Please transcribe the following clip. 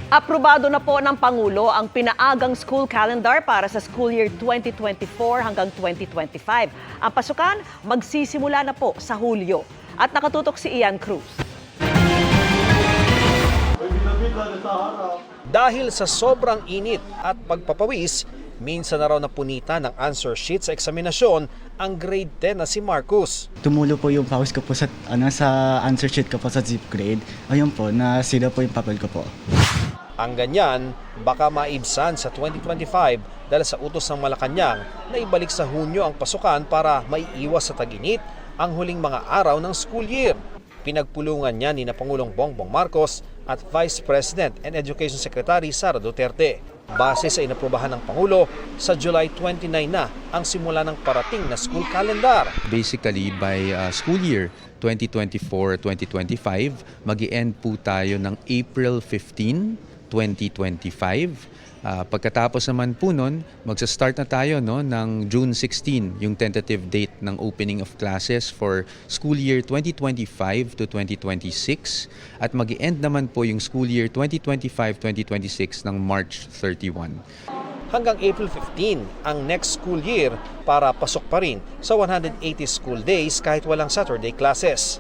Aprobado na po ng Pangulo ang pinaagang school calendar para sa school year 2024 hanggang 2025. Ang pasukan magsisimula na po sa Hulyo. At nakatutok si Ian Cruz. Dahil sa sobrang init at pagpapawis, minsan na raw napunita ng answer sheet sa eksaminasyon ang grade 10 na si Marcus. Tumulo po yung pawis ko po sa answer sheet ko po sa zip grade. Ayun po, nasira po yung papel ko po. Ang ganyan, baka maibsan sa 2025 dahil sa utos ng Malacanang na ibalik sa Hunyo ang pasukan para maiiwas sa tag-init ang huling mga araw ng school year. Pinagpulungan niya ni Pangulong Bongbong Marcos at Vice President and Education Secretary Sara Duterte. Base sa inaprubahan ng Pangulo, sa July 29 na ang simula ng parating na school calendar. Basically, by school year 2024-2025, mag-i-end po tayo ng April 15, 2025. Pagkatapos naman po nun, magsa-start na tayo ng June 16, yung tentative date ng opening of classes for school year 2025 to 2026. At mag-i-end naman po yung school year 2025-2026 ng March 31. Hanggang April 15 ang next school year para pasok pa rin sa 180 school days kahit walang Saturday classes.